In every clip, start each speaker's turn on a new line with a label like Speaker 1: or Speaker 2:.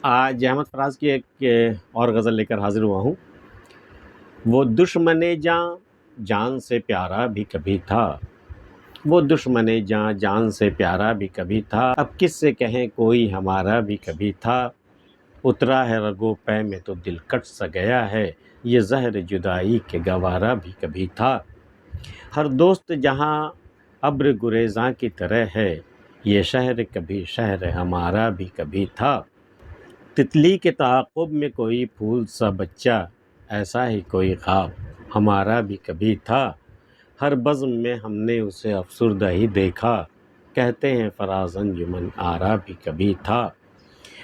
Speaker 1: آج احمد فراز کی ایک اور غزل لے کر حاضر ہوا ہوں۔ وہ دشمن جاں جان سے پیارا بھی کبھی تھا، وہ دشمن جاں جان سے پیارا بھی کبھی تھا، اب کس سے کہیں کوئی ہمارا بھی کبھی تھا، اترا ہے رگو پے میں تو دل کٹ سا گیا ہے، یہ زہر جدائی کے گوارا بھی کبھی تھا، ہر دوست جہاں ابر گریزاں کی طرح ہے، یہ شہر کبھی شہر ہمارا بھی کبھی تھا، تتلی کے تعاقب میں کوئی پھول سا بچہ، ایسا ہی کوئی خواب ہمارا بھی کبھی تھا، ہر بزم میں ہم نے اسے افسردہ ہی دیکھا، کہتے ہیں فراز انجمن آرا بھی کبھی تھا،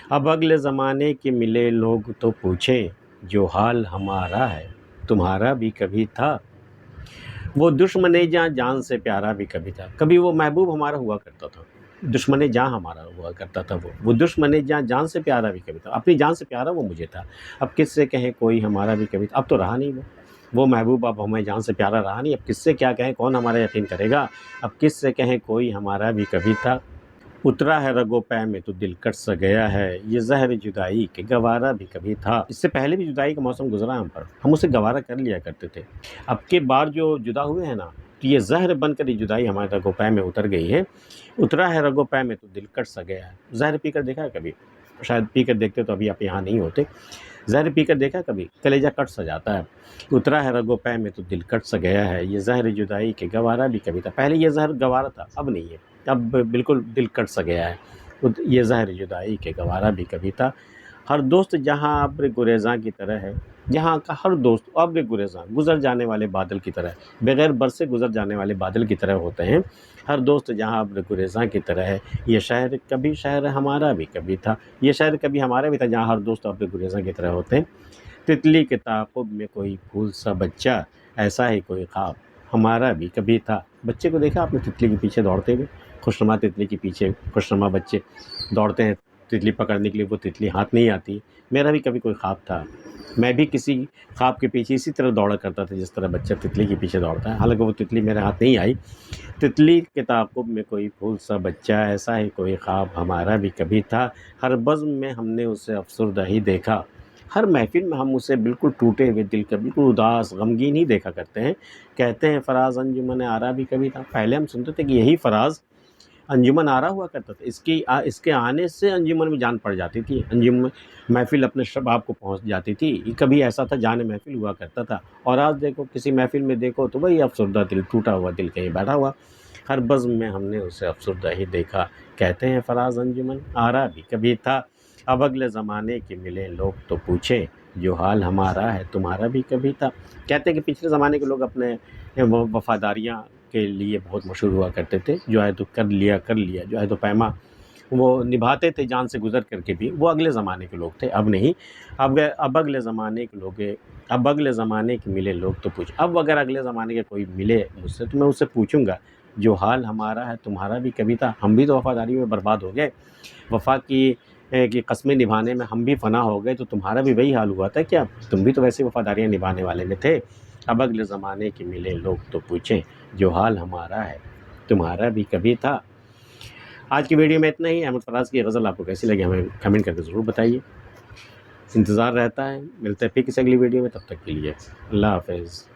Speaker 1: اب اگلے زمانے کے ملے لوگ تو پوچھیں، جو حال ہمارا ہے تمہارا بھی کبھی تھا، وہ دشمن جاں جان سے پیارا بھی کبھی تھا، کبھی وہ محبوب ہمارا ہوا کرتا تھا، دشمن جاں ہمارا ہوا کرتا تھا، وہ دشمن جاں جان سے پیارا بھی کبھی تھا، اپنی جان سے پیارا وہ مجھے تھا، اب کس سے کہیں کوئی ہمارا بھی کبھی تھا، اب تو رہا نہیں وہ محبوب، اب ہمیں جان سے پیارا رہا نہیں، اب کس سے کیا کہیں، کون ہمارا یقین کرے گا، اب کس سے کہیں کوئی ہمارا بھی کبھی تھا، اترا ہے رگو پے میں تو دل کٹ سا گیا ہے، یہ زہر جدائی کے گوارا بھی کبھی تھا، اس سے پہلے بھی جدائی کا موسم گزرا ہم پر، ہم اسے گوارا کر لیا کرتے تھے، اب کے بار جو جدا ہوئے ہیں نا، تو یہ زہر بن کر یہ جدائی ہمارے رگو پے میں اتر گئی ہے، اترا ہے رگو پے میں تو دل کٹ سا گیا ہے، زہر پی کر دیکھا ہے کبھی؟ شاید پی کر دیکھتے تو ابھی آپ یہاں نہیں ہوتے، زہر پی کر دیکھا کبھی؟ کلیجہ کٹ سا جاتا ہے، اترا ہے رگو پے میں تو دل کٹ سا گیا ہے، یہ زہر جدائی کے گوارا بھی کبھی تھا، پہلے یہ زہر گوارا تھا، اب نہیں ہے، اب بالکل دل کٹ سا گیا ہے، یہ زہر جدائی کے گوارا بھی کبھی تھا، ہر دوست جہاں ابر گریزاں کی طرح ہے، یہاں کا ہر دوست ابر گریزاں گزر جانے والے بادل کی طرح ہے، بغیر برسے گزر جانے والے بادل کی طرح ہوتے ہیں، ہر دوست جہاں ابر گریزاں کی طرح ہے، یہ شہر کبھی شہر ہمارا بھی کبھی تھا، یہ شہر کبھی ہمارا بھی تھا جہاں ہر دوست ابر گریزاں کی طرح ہوتے ہیں، تتلی کے تعاقب میں کوئی پھول سا بچہ، ایسا ہی کوئی خواب ہمارا بھی کبھی تھا، بچے کو دیکھا آپ نے تتلی کے پیچھے دوڑتے ہوئے، خوشنما تتلی کے پیچھے خوشنما بچے دوڑتے ہیں تتلی پکڑنے کے لیے، وہ تتلی ہاتھ نہیں آتی، میرا بھی کبھی کوئی خواب تھا، میں بھی کسی خواب کے پیچھے اسی طرح دوڑا کرتا تھا جس طرح بچہ تتلی کے پیچھے دوڑتا ہے، حالانکہ وہ تتلی میرے ہاتھ نہیں آئی، تتلی کے تعاقب میں کوئی پھول سا بچہ، ایسا ہی کوئی خواب ہمارا بھی کبھی تھا، ہر بزم میں ہم نے اسے افسردہ ہی دیکھا، ہر محفل میں ہم اسے بالکل ٹوٹے ہوئے دل کا، بالکل اداس غمگین ہی دیکھا کرتے ہیں، کہتے ہیں فراز انجمن آرا بھی کبھی تھا، پہلے ہم سنتے تھے کہ یہی فراز انجمن آرا ہوا کرتا تھا، اس کے آنے سے انجمن میں جان پڑ جاتی تھی، انجمن محفل اپنے شباب کو پہنچ جاتی تھی، کبھی ایسا تھا جان محفل ہوا کرتا تھا، اور آج دیکھو کسی محفل میں دیکھو تو وہی افسردہ دل، ٹوٹا ہوا دل کہیں بیٹھا ہوا، ہر بزم میں ہم نے اسے افسردہ ہی دیکھا، کہتے ہیں فراز انجمن آرا بھی کبھی تھا، اب اگلے زمانے کے ملے لوگ تو پوچھیں، جو حال ہمارا ہے تمہارا بھی کبھی تھا، کہتے ہیں کہ پچھلے زمانے کے لوگ اپنے وفاداریاں کے لیے بہت مشہور ہوا کرتے تھے، جو عہد کر لیا جو عہد و پیما وہ نبھاتے تھے جان سے گزر کر کے بھی، وہ اگلے زمانے کے لوگ تھے، اب نہیں، اب اگلے زمانے کے لوگ، اب اگلے زمانے کے ملے لوگ تو پوچھ، اب اگر اگلے زمانے کے کوئی ملے مجھ سے تو میں اس سے پوچھوں گا، جو حال ہمارا ہے تمہارا بھی کبھی تھا، ہم بھی تو وفاداری میں برباد ہو گئے، وفا کی قسمیں نبھانے میں ہم بھی فنا ہو گئے، تو تمہارا بھی وہی حال ہوا تھا کیا؟ تم بھی تو ویسے وفاداریاں نبھانے والے میں تھے، اب اگلے زمانے کے ملے لوگ تو پوچھیں، جو حال ہمارا ہے تمہارا بھی کبھی تھا۔ آج کی ویڈیو میں اتنا ہی، احمد فراز کی غزل آپ کو کیسی لگی ہمیں کمنٹ کر کے ضرور بتائیے، انتظار رہتا ہے، ملتے ہیں پھر کسی اگلی ویڈیو میں، تب تک کے لیے اللہ حافظ۔